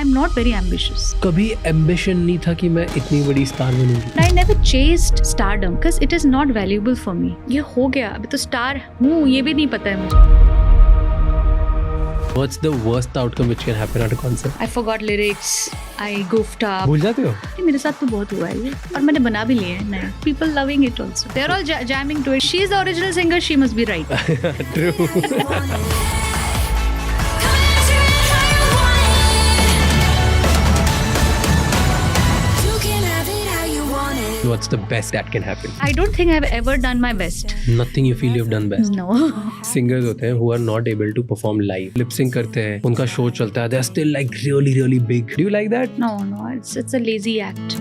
I'm not very ambitious. कभी ambition नहीं था कि मैं इतनी बड़ी star बनूंगी. I never chased stardom because it is not valuable for me. ये हो गया, अभी तो स्टार हूँ ये भी नहीं पता है मुझे. What's the worst outcome which can happen at a concert? I forgot lyrics. I goofed up. भूल जाते हो? मेरे साथ तो बहुत हुआ है ये और मैंने बना भी लिए हैं नए. People loving it also. They're all jamming to it. She is the original singer. She must be right. True. What's the best that can happen? I don't think I've ever done my best. Nothing you feel you've done best. No. Singers होते हैं who are not able to perform live. Lip sync करते हैं, उनका show चलता है. They're still like really big. Do you like that? No. It's a lazy act.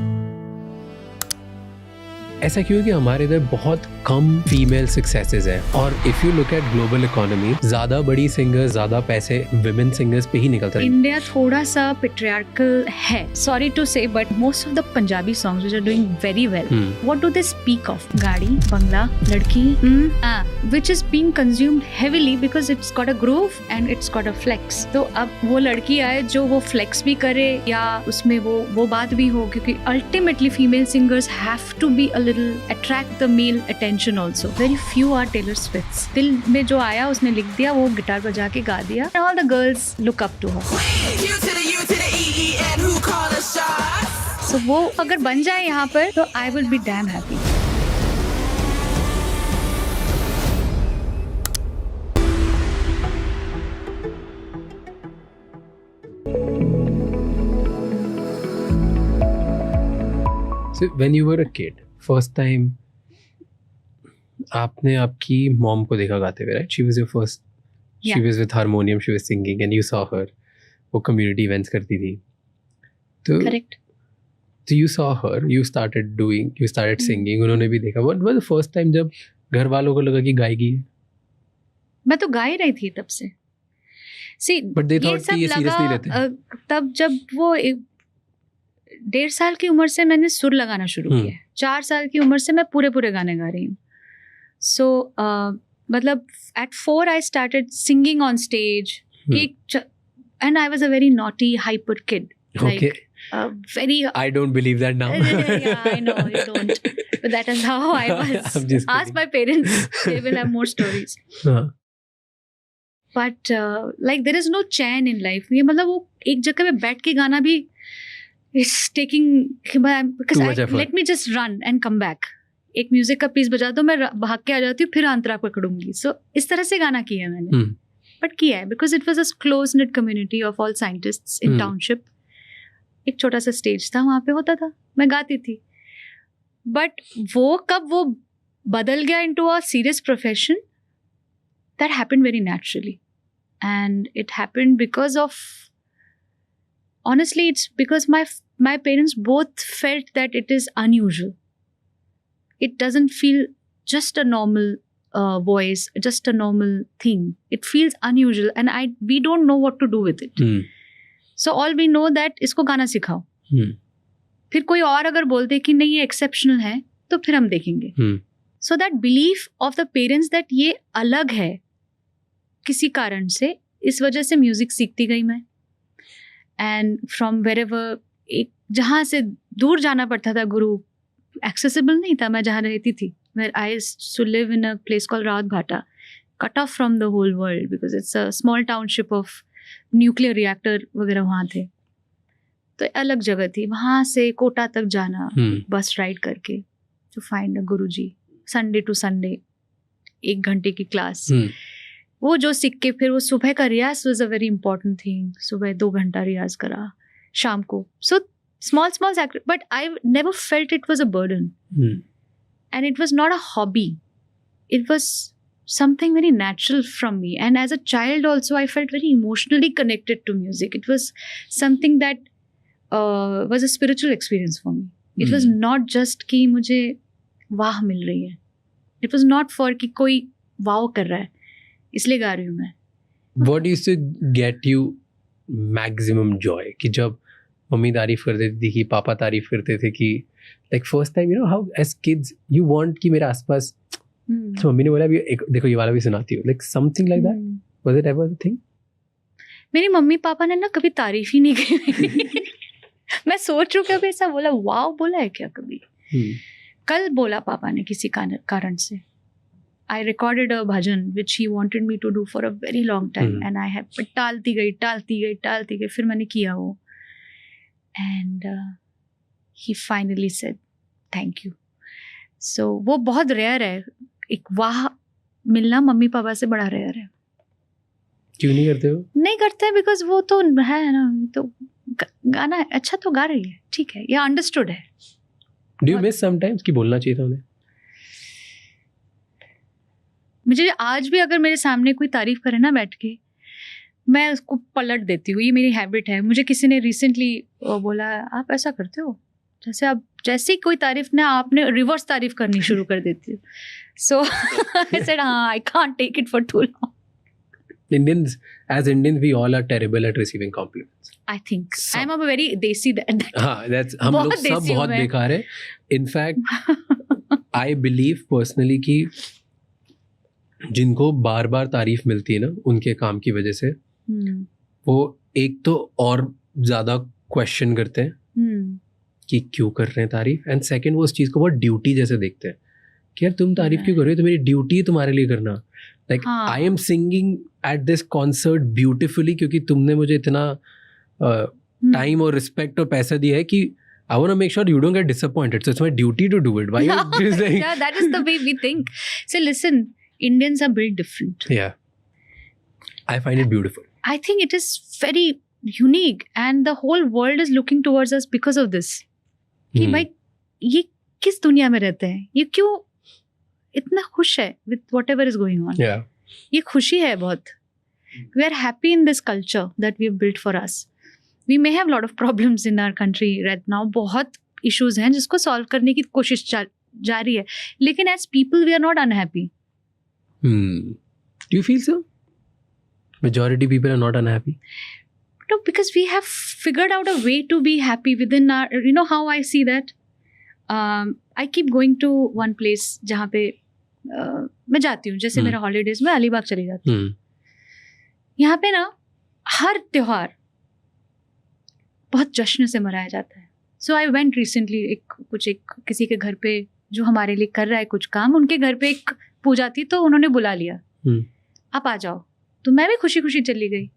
ऐसा क्यों है कि हमारे इधर बहुत कम फीमेल सक्सेसेस हैं और if you look at global economy ज्यादा बड़ी सिंगर्स ज्यादा पैसे विमेन सिंगर्स पे ही निकलता है. इंडिया थोड़ा सा पेट्रियार्कल है. Sorry to say but most of the Punjabi songs which are doing very well what do they speak of? गाड़ी, बंगला, लड़की, which is being consumed heavily because it's got a groove and it's got a flex. तो अब वो लड़की आए जो वो फ्लेक्स भी करे या उसमें वो बात भी हो क्योंकि ultimately female singers have to be a attract the male attention also. Very few are Taylor Swifts. दिल में जो आया उसने लिख दिया, वो गिटार बजा के गा दिया. And all the girls look up to her. So वो अगर बन जाए यहाँ पर तो I will be damn happy. So when you were a kid, first time आपने आपकी मॉम को देखा गाते हुए, right? She was your first. Yeah. She was with harmonium. She was singing, and you saw her. वो community events करती थी. तो Correct. So you saw her. You started singing. उन्होंने भी देखा. What was the first time जब घर वालों को लगा कि गाएगी? मैं तो गा ही रही थी तब से. See, But they thought कि ये serious नहीं लेते. तब जब वो 1.5 साल की उम्र से मैंने सुर लगाना शुरू किया. 4 साल की उम्र से मैं पूरे गाने गा रही हूँ. सो मतलब at 4 I started singing on stage. And I was a very naughty, hyper kid. Okay. Very. I don't believe that now. Yeah, I know you don't. But that is how I was. I'm just Ask my parents; they will have more stories. But like there is no chain in life. ये मतलब वो एक जगह पे बैठ के गाना भी is taking because let me just run and come back. एक म्यूजिक का पीस बजा दो, मैं भाग के आ जाती हूँ, फिर अंतरा पकड़ूंगी. सो इस तरह से गाना किया है मैंने. बट किया है because it was a close knit community of all scientists in township. एक छोटा सा स्टेज था, वहाँ पे होता था, मैं गाती थी. बट वो कब वो बदल गया into a serious profession, that happened very naturally. And it happened because of, honestly it's because my parents both felt that it is unusual. It doesn't feel just a normal voice, just a normal thing. It feels unusual and we don't know what to do with it. So all we know that इसको गाना सिखाओ. फिर कोई और अगर बोलते कि नहीं ये exceptional है तो फिर हम देखेंगे. So that belief of the parents that ये अलग है किसी कारण से, इस वजह से म्यूजिक सीखती गई मैं. एंड फ्रॉम वेरेवर, एक जहाँ से दूर जाना पड़ता था, गुरु एक्सेसिबल नहीं था. मैं जहाँ रहती थी, I used to live in a place called Rawat Bhata, cut off from the whole world because it's a small township of nuclear reactor वगैरह वहाँ थे. तो अलग जगह थी. वहाँ से कोटा तक जाना बस राइड करके to find a Guru ji. Sunday to Sunday 1 घंटे की क्लास. वो जो सीख के फिर वो सुबह का रियाज was a very important thing. सुबह 2 घंटा रियाज करा, शाम को. सो small but I never felt it was a burden. And it was not a hobby. It was something very natural from me. And as a child also I felt very emotionally connected to music. It was something that was a spiritual experience for me. It was not just कि मुझे वाह मिल रही है. It was not for कि कोई वाव कर रहा है इसलिए गा रही हूँ मैं. What used to get you maximum joy? कि जब मम्मी तारीफ कर देती थी कि पापा तारीफ करते थे कि like first time, you know how as kids you want कि मेरे आसपास, तो मम्मी ने बोला देखो ये वाला भी सुनाती हूँ, like something like that. Was it ever a thing? मेरी मम्मी पापा ने ना कभी तारीफ ही नहीं की। मैं सोच रही हूँ कभी ऐसा बोला, वाव बोला है क्या कभी? कल बोला पापा ने किसी कारण से, I recorded a bhajan which he wanted me to do for a very long time and I have टालती गई, फिर मैंने किया वो, and he finally said thank you. So वो बहुत रेयर है, एक वाह मिलना मम्मी पापा से बड़ा रेयर है। क्यों नहीं करते हो? नहीं करते बिकॉज वो तो है ना, तो गाना अच्छा तो गा रही है, ठीक है, ये अंडरस्टूड है। Do you miss sometimes कि बोलना चाहिए था उन्हें? मुझे आज भी अगर मेरे सामने कोई तारीफ करे ना बैठ के, मैं उसको पलट देती हूँ, ये मेरी हैबिट है। मुझे किसी ने रिसेंटली बोला आप ऐसा करते हो, जैसे आप जैसे ही कोई तारीफ ना आपने रिवर्स तारीफ करनी शुरू कर देती हूँ। सो आई सेड हाँ, I can't take it for too long. As Indians, we all are terrible at receiving compliments. I think I'm a very desi that हाँ, that's हम लोग सब बहुत बेकार है। In fact, I believe personally कि जिनको बार बार तारीफ मिलती है ना उनके काम की वजह से, वो एक तो और ज़्यादा क्वेश्चन करते हैं कि क्यों कर रहे हैं तारीफ, एंड सेकंड वो उस चीज़ को बहुत ड्यूटी जैसे देखते हैं कि यार तुम तारीफ क्यों कर रहे हो, तो मेरी ड्यूटी है तुम्हारे लिए करना। Like I am singing at this concert beautifully क्योंकि तुमने मुझे इतना टाइम और रिस्पेक्ट और पैसा दिया है कि I want to make sure you don't get disappointed. So it's my duty to do it. Why you just like... Yeah, that is the way we think. So listen, Indians are built different. Yeah. I find it beautiful. I think it is very unique and the whole world is looking towards us because of this. कि भाई ये किस दुनिया में रहते हैं, ये क्यों इतना खुश है with whatever is going on. Yeah. ये खुशी है बहुत. We are happy in this culture that we have built for us. We may have a lot of problems in our country right now. बहुत issues हैं जिसको solve करने की कोशिश जारी है, लेकिन as people we are not unhappy. Do you feel so? Majority people are not unhappy. No, because we have figured out a way to be happy within our. You know how I see that? I keep going to one place जहाँ पे मैं जाती हूँ, जैसे मेरा holidays में अलीबाग चली जाती हूँ। यहाँ पे ना हर त्योहार बहुत जश्न से मनाया जाता है। सो आई वेंट रिसेंटली एक किसी के घर पे जो हमारे लिए कर रहा है कुछ काम, उनके घर पे एक पूजा थी तो उन्होंने बुला लिया, आप आ जाओ, तो मैं भी खुशी खुशी चली गई।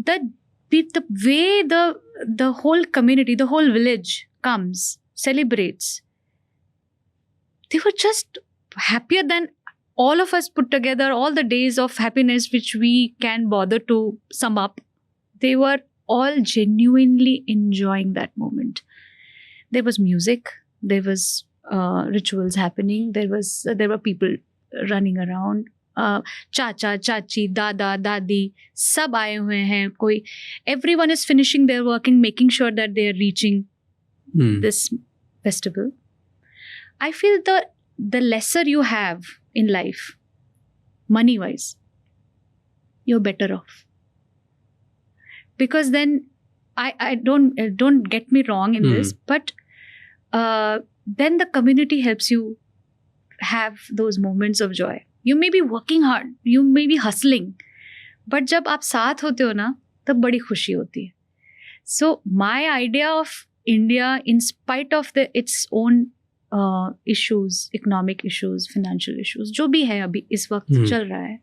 The way the whole community, the whole village comes, celebrates, they were just happier than all of us put together, all the days of happiness which we can bother to sum up. They were all genuinely enjoying that moment. There was music, there was rituals happening, there were people running around, चाचा चाची दादा दादी सब आए हुए हैं, कोई everyone is finishing their work and making sure that they are reaching this festival. I feel the lesser you have in life, money wise, you're better off. Because then I don't get me wrong in this, but then the community helps you have those moments of joy. You may be working hard, you may be hustling, but जब आप साथ होते हो ना तब बड़ी खुशी होती है. So my idea of India, in spite of its own issues, economic issues, financial issues, जो भी है अभी इस वक्त चल रहा है,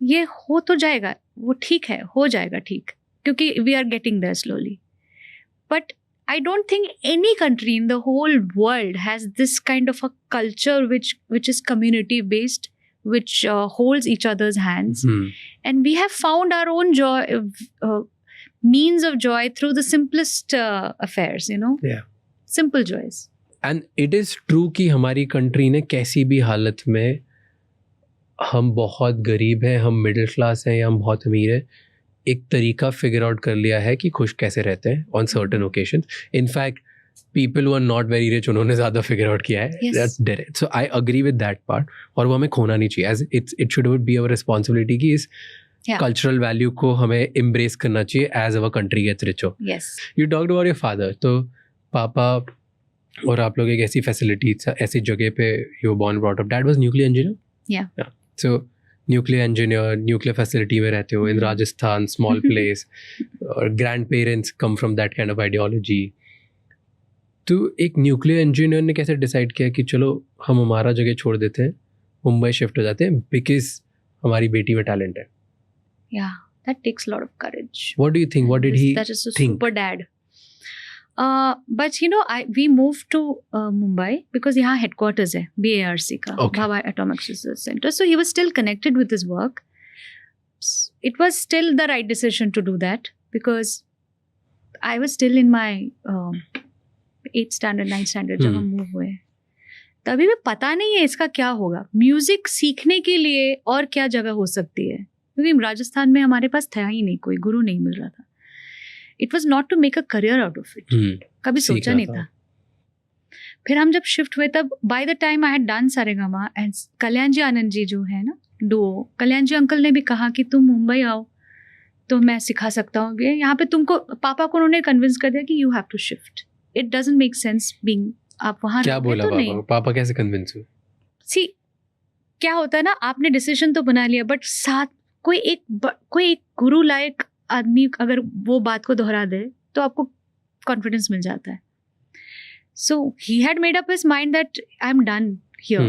ये हो तो जाएगा, वो ठीक है, हो जाएगा ठीक, क्योंकि we are getting there slowly. But I don't think any country in the whole world has this kind of a culture which is community based, which holds each other's hands. And we have found our own joy, means of joy through the simplest affairs, you know. Yeah. Simple joys. And it is true कि हमारी country ने कैसी भी हालत में, हम बहुत गरीब हैं, हम मिडिल क्लास हैं या हम बहुत अमीर हैं, एक तरीका फिगर आउट कर लिया है कि खुश कैसे रहते हैं on certain occasions. In fact people who are not very rich उन्होंने ज़्यादा फिगर आउट किया है. That's direct. So I agree with that part, और वो हमें खोना नहीं चाहिए. As it should be our responsibility कि इस कल्चरल वैल्यू को हमें एम्ब्रेस करना चाहिए as our country gets richer. You talked about your father, तो पापा और आप लोग एक ऐसी फैसिलिटी, ऐसी जगह पे you were born brought up. Dad was nuclear engineer. Yeah. So nuclear engineer, nuclear facility में रहते हो इन राजस्थान, स्मॉल प्लेस, और grandparents come from that kind of ideology. तो एक न्यूक्लियर इंजीनियर ने कैसे डिसाइड किया कि चलो हम हमारा जगह छोड़ देते हैं, मुंबई शिफ्ट हो जाते हैं बिकॉज हमारी बेटी में टैलेंट है? Yeah, that takes a lot of courage. What do you think? What did he That is a think? super dad. But you know, we moved to Mumbai because यहाँ headquarters है BARC का, Okay. Bhabha Atomic Research Center. So he was still connected with his work. It was still the right decision to do that because I was still in my 8th standard, 9th standard जब हम move हुए. तभी भी पता नहीं है इसका क्या होगा. म्यूजिक सीखने के लिए और क्या जगह हो सकती है, क्योंकि राजस्थान में हमारे पास था ही नहीं, कोई गुरु नहीं मिल रहा था. It was not to make a career out of it, कभी सोचा नहीं था. फिर हम जब शिफ्ट हुए तब by the time I had done Saregama and Kalyan ji Anand ji जो है ना डुओ, कल्याण जी अंकल ने भी कहा कि तुम मुंबई आओ तो मैं सिखा सकता हूँ. यहाँ पे तुमको, पापा को उन्होंने कन्विंस कर दिया कि you have to shift, it doesn't make sense being, आप वहाँ क्या बोला तो पापा नहीं. को? पापा कैसे कन्विंस हुए? सी क्या होता है ना, आपने डिसीजन तो बना लिया बट साथ कोई एक गुरु लायक आदमी अगर वो बात को दोहरा दे तो आपको कॉन्फिडेंस मिल जाता है. So he had made up his mind that I am done here,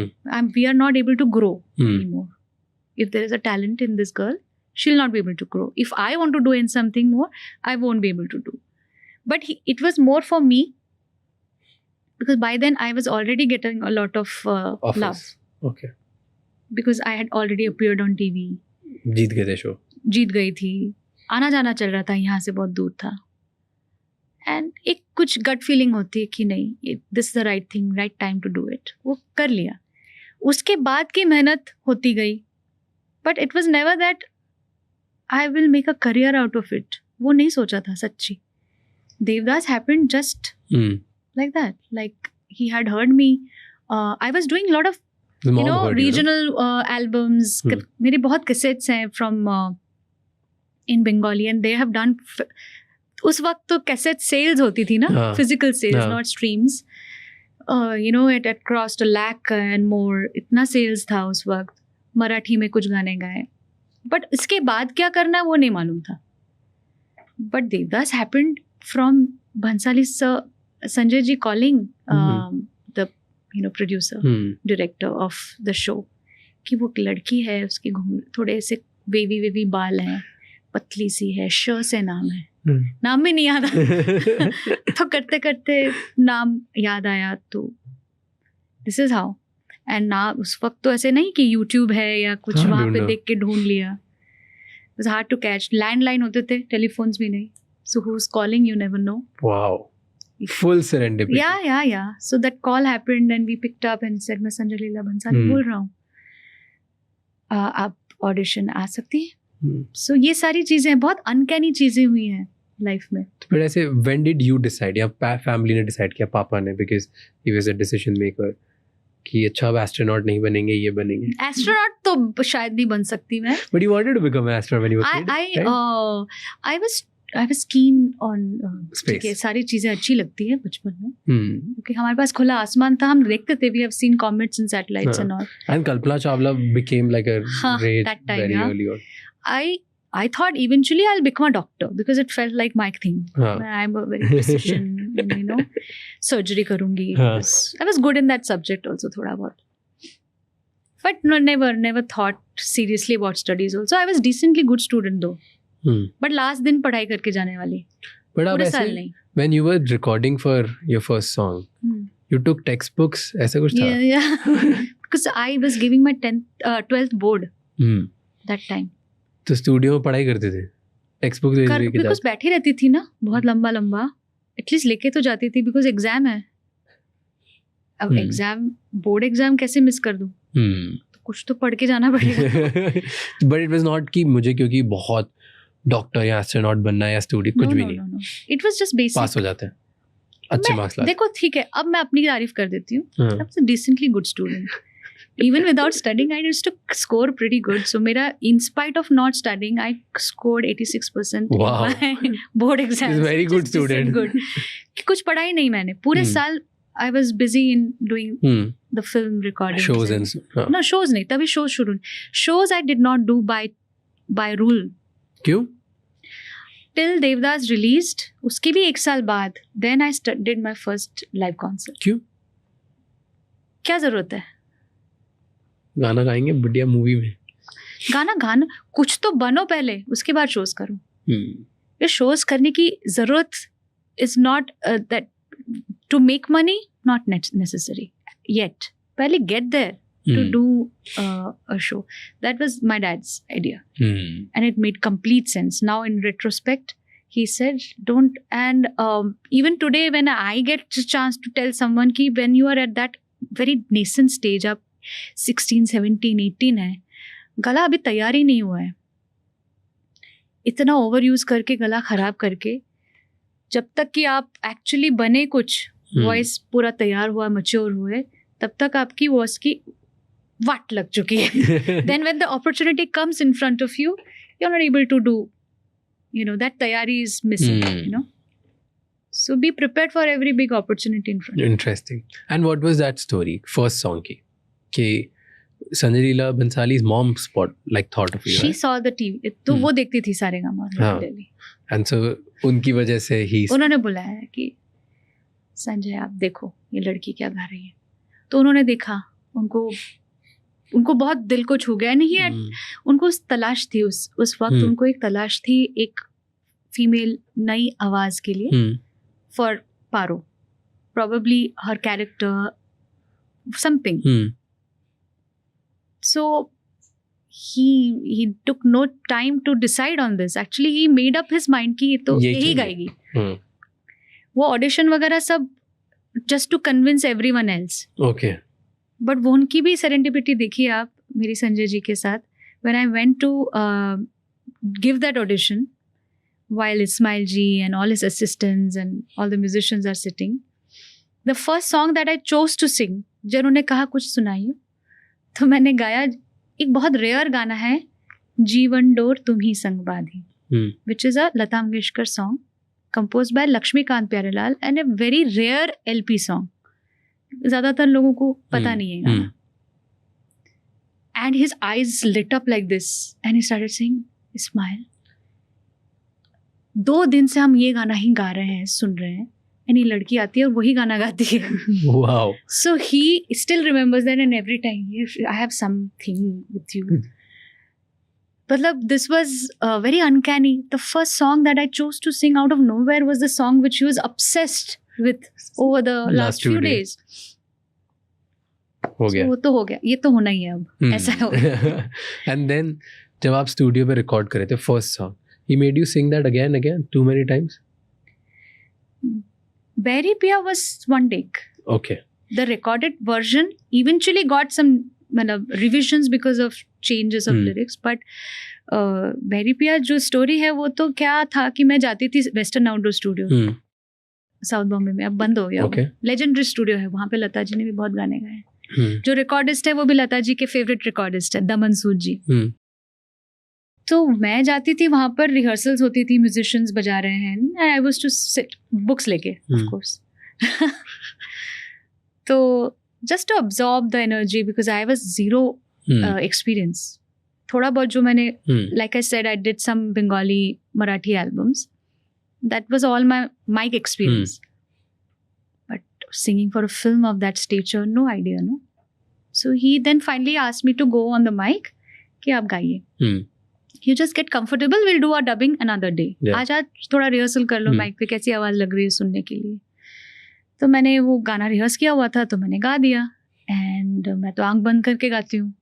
we are not able to grow anymore. If there is a talent in this girl, she will not be able to grow. If I want to do in something more, I won't be able to do. But it was more for me because by then I was already getting a lot of love. Okay. Because I had already appeared on TV. जीत गए थे show. जीत गई थी, आना जाना चल रहा था, यहाँ से बहुत दूर था. एंड एक कुछ गट फीलिंग होती है कि नहीं, this is the right thing, right time to do it. वो कर लिया. उसके बाद की मेहनत होती गई, but it was never that I will make a career out of it. वो नहीं सोचा था सच्ची. Devdas happened just like that, like he had heard me. I was doing a lot of regional albums. मेरे बहुत cassettes हैं from in Bengali and they have done उस वक्त तो cassette sales होती थी ना, physical sales, not streams. It had crossed 1 lakh and more, इतना sales था उस वक्त. मराठी में कुछ गाने गाए, but इसके बाद क्या करना वो नहीं मालूम था. But Devdas happened from Bhansali sir, Sanjay ji calling the producer, director of the show कि वो लड़की है, उसके थोड़े से वेवी बाल हैं, पतली सी है, श से नाम है, नाम भी नहीं याद आया. तो करते करते नाम याद आया, तो दिस इज हाउ. एंड ना उस वक्त तो ऐसे नहीं कि YouTube है या कुछ वहाँ पे देख के ढूंढ लिया. It was hard to catch. Landline होते थे, टेलीफोन्स भी नहीं. So who is calling, you never know. Wow. Full serendipity. Yeah. So that call happened and we picked up and said, मैं संजय लीला भंसाली बोल रहा हूँ, आप ऑडिशन आ सकती है. So ये सारी चीजें बहुत अनकैनी चीजें हुई हैं लाइफ में. तो फिर ऐसे when did you decide, या फैमिली ने डिसाइड किया, पापा ने, because he was a decision maker, कि अच्छा अब एस्ट्रोनॉट नहीं बनेंगे, ये बनेंगे. एस्ट्रोनॉट तो शायद नहीं बन सकती मैं. But you wanted to become an astronaut when you were kid, right? I was keen on Space. सारी चीजें अच्छी लगती है बचपन में, क्योंकि हमारे पास खुला आसमान था, हम देखते थे. We have seen comets and satellites and all. And Kalpana Chawla became like a rage that time, very early on. I thought eventually I'll become a doctor because it felt like my thing. I'm a very precision, surgery karungi. I was good in that subject also thoda bahut. But no, never thought seriously about studies also. I was decently good student though. But last दिन पढ़ाई करके जाने वाली. But अब ऐसे when you were recording for your first song, you took textbooks, ऐसा कुछ था? Yeah. Because I was giving my 12th board that time. तो स्टूडियो में पढ़ाई करते थे? टेक्स्ट बुक लेके? Because बैठी रहती थी ना बहुत लंबा, एटलीस्ट लेके तो जाती थी, बिकॉज एग्जाम है. अब एग्जाम, बोर्ड एग्जाम कैसे मिस कर दूं? तो कुछ तो पढ़ के जाना पड़ेगा. बट इट वाज नॉट कि मुझे क्योंकि बहुत डॉक्टर या एस्ट्रोनॉट बनना है या स्टूडेंट, कुछ भी नहीं. It was just basic. Pass हो जाते हैं, अच्छे मार्क्स लाते. देखो ठीक है, अब मैं अपनी तारीफ कर देती हूँ. I was a decently good student. Even without studying, I used to score pretty good. So mera, in spite of not studying, I scored 86% in my board exams. He's a very good student. Good. कुछ पढ़ा ही नहीं मैंने पूरे साल. I was busy in doing the film recording. Shows and No, shows नहीं, तभी shows शुरू नहीं. Shows I did not do by rule. क्यों? Till Devdas released, उसके भी 1 साल बाद, then I did my first live concert. क्यों? क्या जरूरत है? गाना गाएंगे बढ़िया मूवी में. गाना कुछ तो बनो पहले, उसके बाद शोज करो. ये शोज करने की जरूरत is not that to make money, not necessary yet. पहले get there to do a show. That was my dad's idea. And it made complete sense. Now in retrospect, he said, don't. And even today when I get a chance to tell someone कि when you are at that very nascent stage, आप 16, 17, 18 है, गला अभी तैयार ही नहीं हुआ है. इतना ओवर यूज करके गला खराब करके जब तक कि आप एक्चुअली बने कुछ, वॉइस पूरा तैयार हुआ, मैच्योर हुए, तब तक आपकी वॉइस की वाट लग चुकी है. Then when the opportunity comes in front of you, you are not able to do, you know, that तैयारी is missing, you know. So be prepared for every big opportunity in front. Interesting. And what was that story? First song ki Sanjay Leela Bhansali's mom thought of you. She right? saw the TV. तो वो देखती थी Saregama regularly. And so उनकी वजह से उन्होंने बुलाया कि संजय आप देखो ये लड़की क्या गा रही है. तो उन्होंने देखा, उनको बहुत दिल को छू गया. नहीं, उनको उस तलाश थी, उस वक्त उनको एक तलाश थी एक फीमेल नई आवाज के लिए. For Paro, probably her character, something. So he took no time to decide on this. Actually, he made up his mind कि ये तो यही गाएगी. वो audition वगैरह सब just to convince everyone else. Okay. But वो उनकी भी serendipity देखिए आप मेरी संजय जी के साथ. When I went to give that audition, while Ismail ji and all his assistants and all the musicians are sitting, the first song that I chose to sing, जब उन्होंने कहा कुछ सुनाइए, तो मैंने गाया एक बहुत रेयर गाना है, जीवन डोर तुम ही संग बांधी, which is a Lata Mangeshkar song composed by Lakshmikant Pyarelal and a very rare LP song. ज़्यादातर लोगों को पता नहीं है गाना. And his eyes lit up like this and he started saying, Ismail, 2 दिन से हम ये गाना ही गा रहे हैं, सुन रहे हैं, एंड ये लड़की आती है और वही गाना गाती है. Wow. So he still remembers that, and every time I have something with you. मतलब this was very uncanny. The first song that I chose to sing out of nowhere was the song which he was obsessed with over the last few days. हो गया. So, वो तो हो गया, ये तो होना ही है अब. ऐसा हो गया. And then जब आप स्टूडियो पे रिकॉर्ड करे थे first song, he made you sing that again too many times? Berry Pia was one take. Okay. The recorded version eventually got some revisions because of changes of lyrics, but Berry Pia जो story है वो तो क्या था कि मैं जाती थी western outdoor studio south Bombay में, अब बंद हो गया. Okay. लेजेंडरी स्टूडियो है, वहाँ पे लता जी ने भी बहुत गाने गाए. जो रिकॉर्डिस्ट है वो भी लता जी के फेवरेट रिकॉर्डिस्ट है, दमन सूद जी. तो मैं जाती थी वहाँ पर, रिहर्सल्स होती थी, म्यूजिशियंस बजा रहे हैं, and I was to sit books लेके, ऑफ कोर्स. तो just to absorb the energy because I was zero experience. थोड़ा बहुत जो मैंने, like I said, I did some Bengali Marathi albums, that was all my mic experience. But singing for a film of that stature, no idea, no. So he then finally asked me to go on the mic कि आप गाइए. You just get comfortable, we'll do our dubbing another day. आज थोड़ा rehearsal कर लो mic पे, कैसी आवाज़ लग रही है सुनने के लिए. तो मैंने वो गाना रिहर्स किया हुआ था, तो मैंने गा दिया. एंड मैं तो आंख बंद करके गाती हूँ.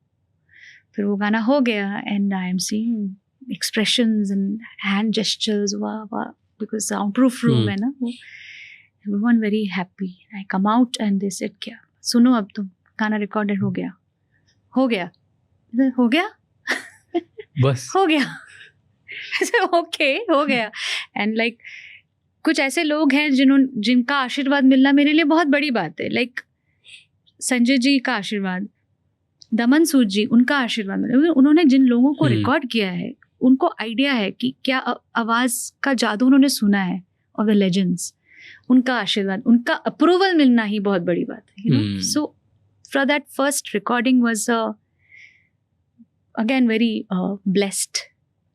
फिर वो गाना हो गया and I am seeing expressions and hand gestures, वाह वाह, बिकॉज साउंड प्रूफ रूम है ना वो. Everyone very happy. I come out and they said, क्या सुनो अब तुम, गाना रिकॉर्डेड हो गया. हो गया बस हो गया. ओके हो गया. एंड लाइक कुछ ऐसे लोग हैं जिनका आशीर्वाद मिलना मेरे लिए बहुत बड़ी बात है. लाइक संजय जी का आशीर्वाद, दमन सूद जी, उनका आशीर्वाद मिला. उन्होंने जिन लोगों को रिकॉर्ड किया है उनको आइडिया है कि क्या आवाज़ का जादू उन्होंने सुना है, और द लेजेंड्स. उनका आशीर्वाद, उनका अप्रूवल मिलना ही बहुत बड़ी बात है, you know. So for that first recording was again very blessed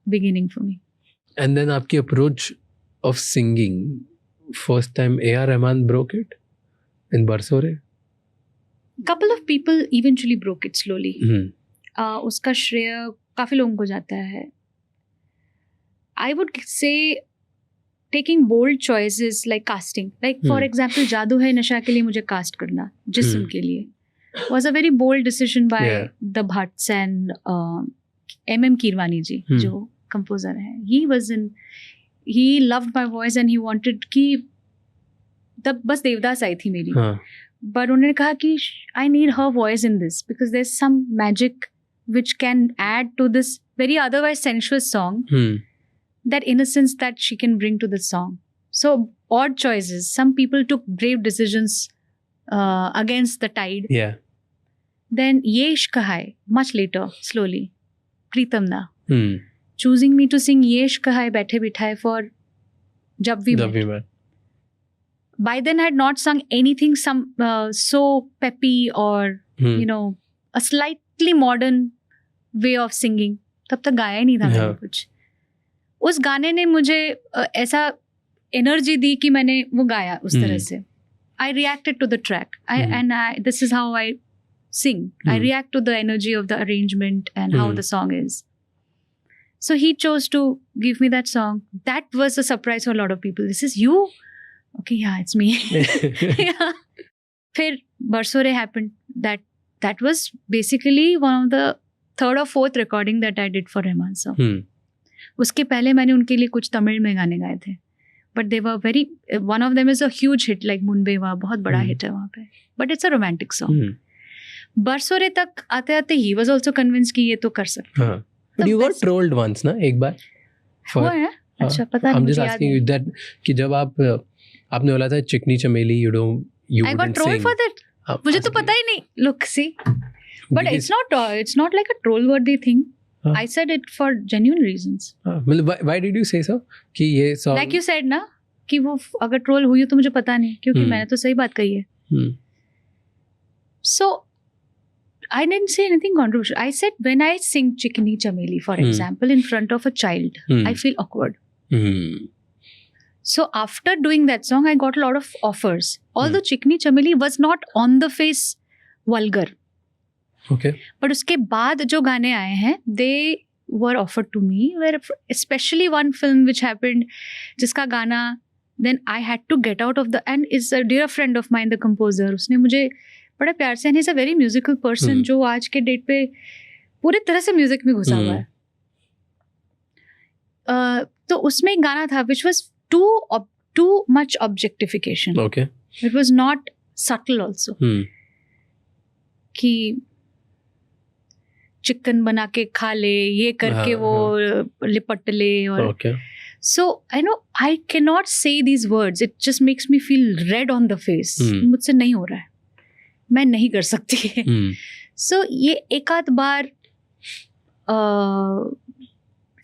beginning for me. And then आपकी approach of singing, first time A.R. Rahman broke it in Barsore? Couple of people eventually broke it slowly. उसका श्रेय काफी लोगों को जाता है. I would say taking bold choices like casting, like for example जादू है नशा के लिए मुझे कास्ट करना जिस्म के लिए was a very bold decision by the Bhatts and M.M. Keerwani ji, जो composer है. He loved my voice and he wanted कि तब बस देवदास आई थी मेरी, but उन्होंने कहा कि I need her voice in this because there's some magic which can add to this very otherwise sensuous song, that innocence that she can bring to the song. So odd choices. Some people took brave decisions against the tide. Yeah. Then Ye Ishq Hai, much later, slowly. Pritam Da. Choosing me to sing Ye Ishq Hai Baithe Bithai for Jab We Met. By then I had not sung anything so peppy or you know, a slightly modern way of singing. तब तक गाया ही नहीं था मैंने कुछ. उस गाने ने मुझे ऐसा एनर्जी दी कि मैंने वो गाया उस तरह से. I reacted to the track. This is how I sing. I react to the energy of the arrangement and how the song is. So he chose to give me that song. That was a surprise for a lot of people. This is you? Okay, yeah, it's me. Yeah. Phir Barsore happened. That was basically one of the third or fourth recording that I did for Rahman sir. उसके पहले मैंने उनके लिए कुछ तमिल में गाने गाए थे, but they were very, one of them is a huge hit like मुनबेवा, बहुत बड़ा hit है वहाँ पे, but it's a romantic song. बरसोरे तक आते आते he was also convinced कि ये तो कर सकते हैं. But you got trolled once ना एक बार? हुआ है? अच्छा पता नहीं, मुझे याद नहीं. that कि जब आपने बोला था चिकनी चमेली you I got trolled for that. मुझे तो पता ही नहीं. Look, see, but it's not like a troll worthy thing. I said it for genuine reasons. Why did you say so? कि ये song, like you said ना, कि वो अगर ट्रोल हुई तो मुझे पता नहीं, क्योंकि मैंने तो सही बात कही है. So I didn't say anything controversial. I said when I sing Chikni Chameli, for example, in front of a child, I feel awkward. So after doing that song, I got a lot of offers. Although Chikni Chameli was not on the face vulgar. Okay. But उसके बाद जो गाने आए हैं, they were offered to me, where especially one film which happened, जिसका गाना, then I had to get out of the, and is a dear friend of mine, the composer, उसने मुझे बड़ा प्यार से, and he's a very musical person, जो आज के डेट पे पूरी तरह से म्यूजिक में घुसा हुआ है. तो उसमें एक गाना था which was too much objectification. Okay. It was not subtle also. कि चिकन बना के खा ले, ये करके वो लिपट ले, और so I know I cannot say these words. It just makes me feel red on the face. मुझसे नहीं हो रहा है, मैं नहीं कर सकती. So ये एक आध बार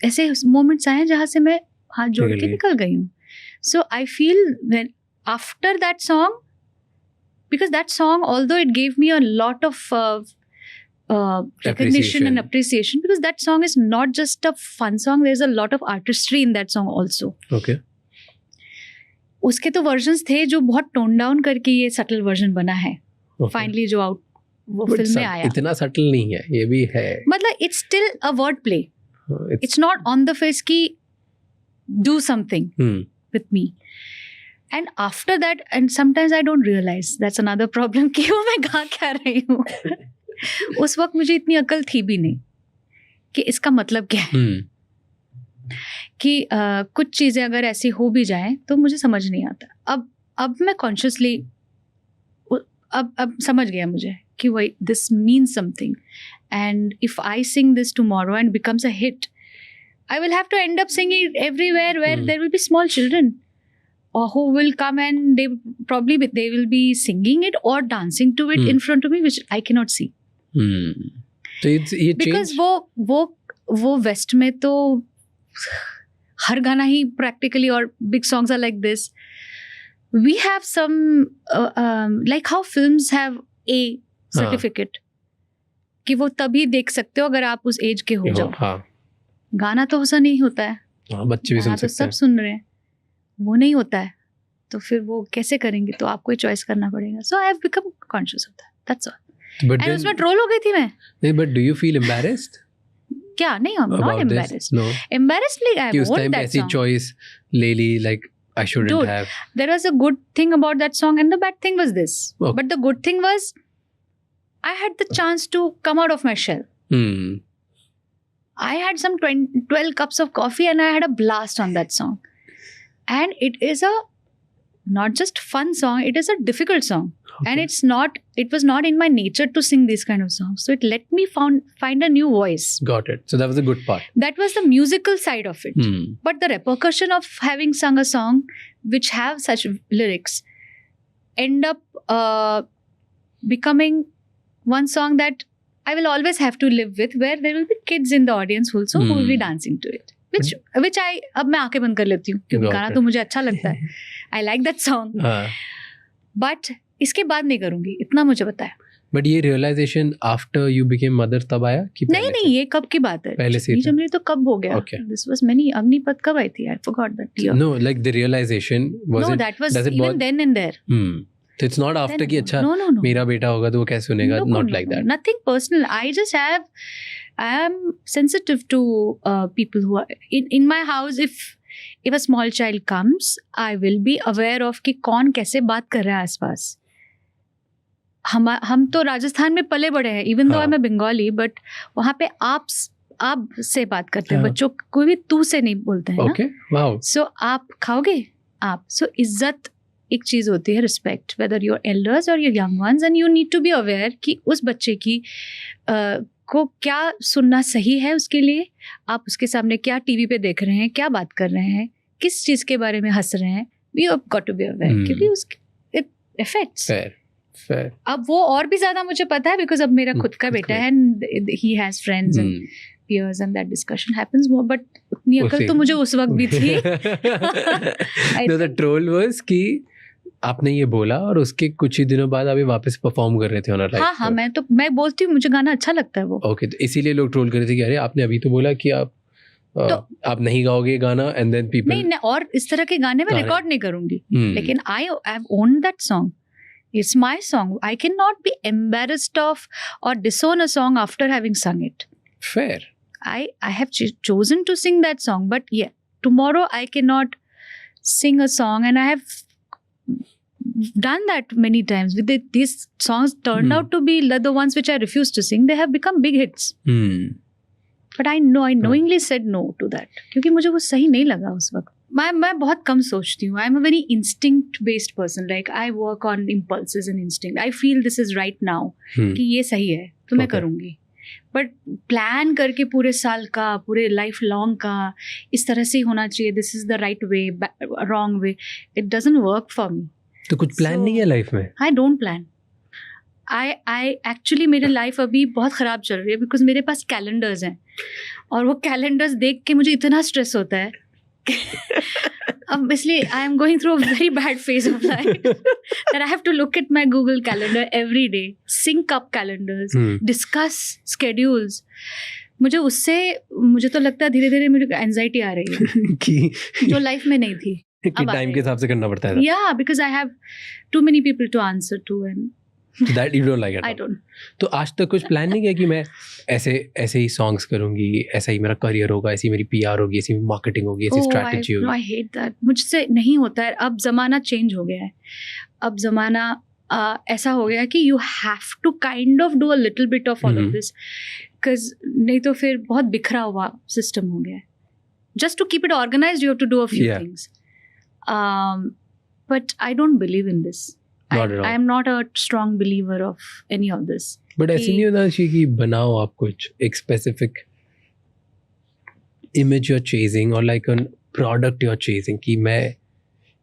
ऐसे मोमेंट्स आए जहाँ से मैं हाथ जोड़ के निकल गई हूँ. So I feel when after that song, because that song, although it gave me a lot of recognition and appreciation, because that song is not just a fun song, there's a lot of artistry in that song also. Okay. उसके तो versions थे जो बहुत tone down करके ये subtle version बना है. Finally जो आउट वो फिल्म में आया, इतना सटल नहीं है, ये भी है. मतलब it's still a word play. It's not on the face की do something with me. And after that, and sometimes I don't realize, that's another problem, कि वो मैं गा क्या रही हूँ. उस वक्त मुझे इतनी अकल थी भी नहीं कि इसका मतलब क्या है. कि कुछ चीज़ें अगर ऐसी हो भी जाएं तो मुझे समझ नहीं आता. अब मैं कॉन्शियसली अब समझ गया मुझे कि वही this means something, and if I sing this tomorrow and becomes a hit, I will have to end up singing everywhere where there will be small children who will come and they will be singing it or dancing to it in front of me, which I cannot see. So ये because वो waste में तो हर गाना ही practically, और big songs are like this, we have some like how films have A certificate कि वो तभी देख सकते हो अगर आप उस एज के हो जाओ. हाँ गाना तो ऐसा नहीं होता है. बच्चे भी सुन गाना तो सकते सब सुन रहे हैं, वो नहीं होता है. तो फिर वो कैसे करेंगे? तो आपको ही चॉइस करना पड़ेगा. So I have become conscious of that. That's all. But and उसमें ट्रोल हो गई थी मैं. नहीं, but do you feel embarrassed क्या? नहीं, I am not embarrassed. No Embarrassed like I कि उस wrote टाइम that ऐसी song. चॉइस ले ली, like I shouldn't Dude, have. There was a good thing about that song and the bad thing was this. Okay. But the good thing was I had the chance to come out of my shell. I had some 12 cups of coffee and I had a blast on that song. And it is a not just fun song, it is a difficult song. Okay. And it was not in my nature to sing these kind of songs. So it let me find a new voice. Got it. So that was a good part. That was the musical side of it. But the repercussion of having sung a song which have such lyrics end up becoming one song that I will always have to live with, where there will be kids in the audience also who will be dancing to it. Which I अब मैं आंखें बंद कर लेती हूँ क्योंकि गाना तो मुझे अच्छा लगता है. I like that song. But इसके बाद नहीं करूँगी, इतना मुझे पता है. बट ये realization after you became mother तब आया कि नहीं, ये कब की बात है? पहले से जमरी तो कब हो गया? This was many. अग्निपथ कब आई थी? I forgot that year. No, like the realization was. No, that was even then and there. So it's not after कि अच्छा मेरा बेटा होगा तो वो कैसे सुनेगा? Not like that. Nothing personal. I am sensitive to people who are in my house. If a small child comes, I will be aware of कि कौन कैसे बात कर रहा है आसपास. हम तो राजस्थान में पले बड़े हैं, even though I am Bengali, but वहाँ पे आप से बात करते हैं. बच्चों कोई भी तू से नहीं बोलते हैं. Okay, wow. So आप खाओगे आप. So इज्जत एक चीज होती है, रिस्पेक्ट, वेदर योर एल्डर्स और your young ones, and you need to be aware कि उस बच्चे की को क्या सुनना सही है उसके लिए. आप उसके सामने क्या टीवी पे देख रहे हैं, क्या बात कर रहे हैं, किस चीज के बारे में हंस रहे हैं. We have got to be aware क्योंकि इट इफेक्ट्स. Fair. अब वो और भी ज्यादा मुझे पता है बिकॉज अब मेरा खुद का बेटा है and he has friends and peers and that discussion happens more, but उतनी अकल तो मुझे उस वक्त भी थी. No, the troll was कि आपने ये बोला और उसके कुछ ही दिनों बाद अभी वापस परफॉर्म कर रहे थे ऑन लाइव. हाँ, मैं बोलती हूँ, मुझे गाना अच्छा लगता है वो. ओके, तो इसीलिए लोग ट्रोल कर रहे थे कि अरे आपने अभी तो बोला कि आप नहीं गाओगे गाना एंड देन पीपल. नहीं, और इस तरह के गाने मैं रिकॉर्ड नहीं करूंगी, लेकिन I have owned that song. It's my song. I cannot be embarrassed of or disown a song after having sung it. Fair. I have chosen to sing that song, but yeah, tomorrow I cannot sing a song, and I have done that many times. With these songs turned out to be the ones which I refused to sing. They have become big hits. But I knowingly said no to that क्योंकि मुझे वो सही नहीं लगा उस वक्त. मैं बहुत कम सोचती हूँ. I am a very instinct based person. Like I work on impulses and instinct. I feel this is right now कि ये सही है तो मैं करूँगी. बट प्लान करके पूरे साल का, पूरे लाइफ लॉन्ग का इस तरह से ही होना चाहिए, this is the right way, wrong way, it doesn't work for me. तो कुछ प्लान नहीं है लाइफ में? I don't plan. I actually मेरी लाइफ अभी बहुत ख़राब चल रही है बिकॉज मेरे पास कैलेंडर्स हैं और वो कैलेंडर्स देख के मुझे इतना स्ट्रेस होता है अब इसलिए I am going through a very bad phase of life that I have to look at my Google calendar every day, sync up calendars, discuss schedules. मुझे तो लगता है धीरे धीरे मेरी एंजाइटी आ रही है कि जो लाइफ में नहीं थी. टाइम के हिसाब से करना पड़ता है. या because I have too many people to answer to and that you don't like it. I don't. तो आज तक कुछ प्लान नहीं किया कि मैं ऐसे ही सॉन्ग्स करूंगी, ऐसा ही मेरा करियर होगा, ऐसी मेरी PR होगी, ऐसी मार्केटिंग होगी, ऐसी स्ट्रैटेजी होगी? I hate that. मुझसे नहीं होता है. अब ज़माना चेंज हो गया है. अब ज़माना ऐसा हो गया कि you have to kind of do a little bit of all of this, because नहीं तो फिर बहुत बिखरा हुआ सिस्टम हो गया है. Just to keep it organized, you have to do a few things. But I don't believe in this. I am not a strong believer of any of this. But ऐसे नहीं होना चाहिए कि बनाओ आप कुछ एक specific image you're chasing or like a product you're chasing कि मैं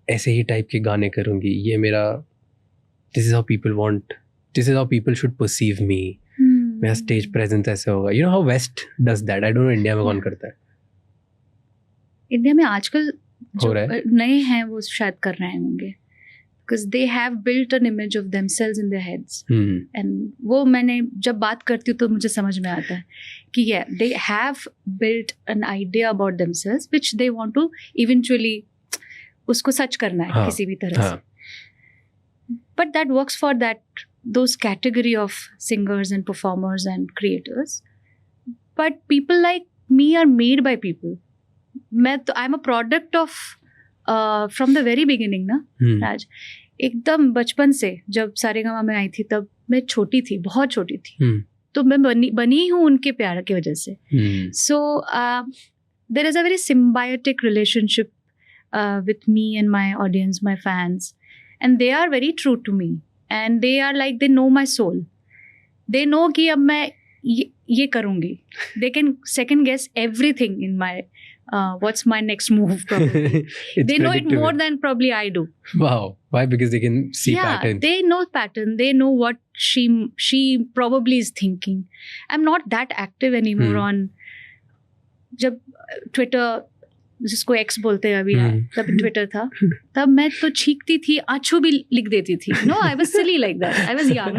ऐसे ही टाइप के गाने करूँगी, ये मेरा this is how people want, this is how people should perceive me, मेरा stage presence ऐसे होगा. You know how West does that? I don't know India में कौन करता है. इंडिया में आजकल जो नए हैं वो शायद कर रहे होंगे. because they have built an image of themselves in their heads. And वो मैंने जब बात करती हूँ तो मुझे समझ में आता है कि yeah, they have built an idea about themselves which they want to eventually उसको सच करना है किसी भी तरह से. But that works for those category of singers and performers and creators. But people like me are made by people. I'm a product of from the very beginning ना राज. एकदम बचपन से जब सारेगामा में आई थी तब मैं छोटी थी, बहुत छोटी थी. तो मैं बनी हूँ उनके प्यार की वजह से. So there is a very symbiotic relationship with me and my audience, my fans. And they are very true to me. And they are like, they know my soul. They know कि अब मैं ये करूँगी. They can second guess everything in my what's my next move probably. They know it more than probably I do. Wow. Why? Because they can see patterns. They know pattern. They know what she probably is thinking. I'm not that active anymore on जब Twitter जिसको x बोलते हैं अभी तब Twitter था तब मैं तो छींकती थी आंचू भी लिख देती थी. No I was silly like that. I was young.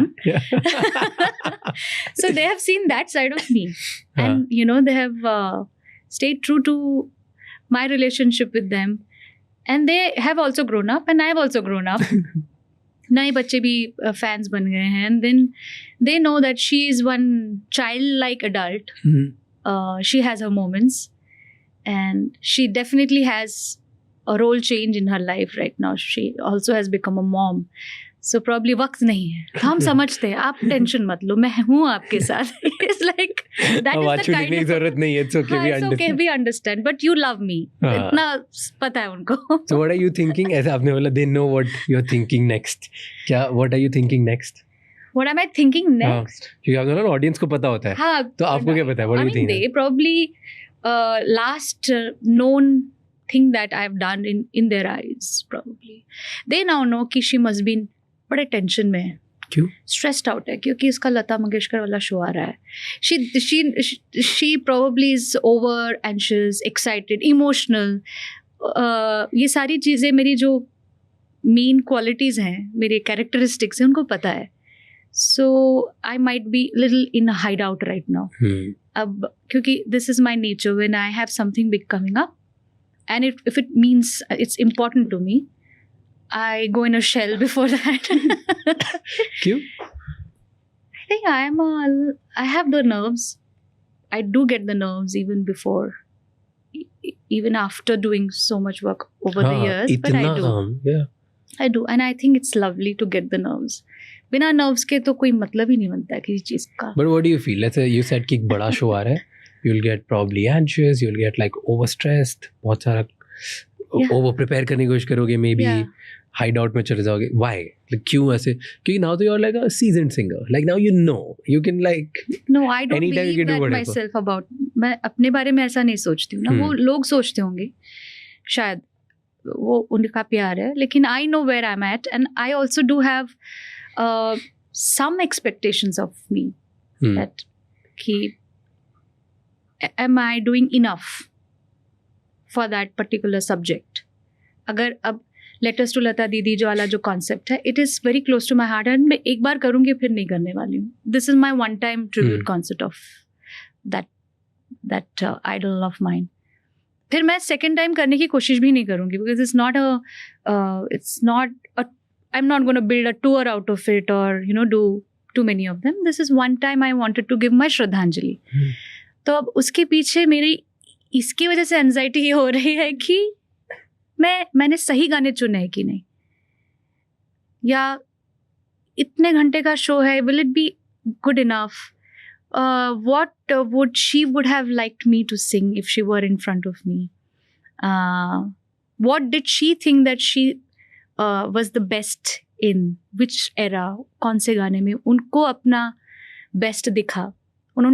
So they have seen that side of me and you know they have stayed true to my relationship with them and they have also grown up and I have also grown up. नए बच्चे भी fans बन गए हैं and then they know that she is one childlike adult. She has her moments. And she definitely has a role change in her life right now. She also has become a mom. So probably वक्त नहीं है. हम समझते हैं. आप tension मत लो. मैं हूँ आपके साथ. It's like that is the kind of. जरूरत नहीं है. It's okay. We understand. It's okay. We understand. But you love me. इतना पता है उनको. So what are you thinking? ऐसा आपने बोला they know what you're thinking next. क्या? What are you thinking next? What am I thinking next? क्योंकि अगर ऑडियंस को पता होता है. हाँ. तो आपको क्या पता है? What are you thinking? They probably. Last known thing that I've done in their eyes probably. They now know कि she must be बड़े टेंशन में है. क्यों? Stressed out है क्योंकि इसका लता मंगेशकर वाला शो आ रहा है. She probably is over anxious, excited, emotional. ये सारी चीज़ें मेरी जो मेन क्वालिटीज़ हैं, मेरे कैरेक्टरिस्टिक्स हैं, उनको पता है. So I might be little in a hideout right now. अब क्योंकि this is my nature when I have something big coming up and if it means it's important to me, I go in a shell before that. क्यों? I think I have the nerves. I do get the nerves even before, even after doing so much work over the years. But I do. Yeah. I do and I think it's lovely to get the nerves. बिना nerves के तो कोई मतलब ही नहीं बनता किसी चीज का. But what do you feel? Let's say you said कि एक बड़ा शो आ रहा है, you'll get probably anxious, you'll get like overstressed, बहुत सारा over prepare करने की कोशिश करोगे, maybe hideout में चले जाओगे. Why? Like क्यों ऐसे? क्योंकि now you're like a seasoned singer. Like now you know you can like. No, I don't believe that myself about. मैं अपने बारे में ऐसा नहीं सोचती हूँ ना. वो लोग सोचते होंगे शायद वो उनका प्यार है. लेकिन I know where I'm at and I also do have some expectations of me that am I doing enough for that particular subject. अगर अब letters to Lata Didi जो वाला जो concept है, it is very close to my heart and मैं एक बार करूँगी फिर नहीं करने वाली हूँ. This is my one time tribute concert of that idol of mine. फिर मैं second time करने की कोशिश भी नहीं करूँगी because it's not a I'm not going to build a tour out of it or do too many of them. This is one time I wanted to give my श्रद्धांजलि. तो अब उसके पीछे मेरी इसकी वजह से एंजाइटी ये हो रही है कि मैंने सही गाने चुने हैं कि नहीं, या इतने घंटे का शो है, will it be good enough? What would she would have liked me to sing if she were in front of me? What did she think that she was the best in which era? कौन से गाने में उनको अपना best दिखा? उन्होंने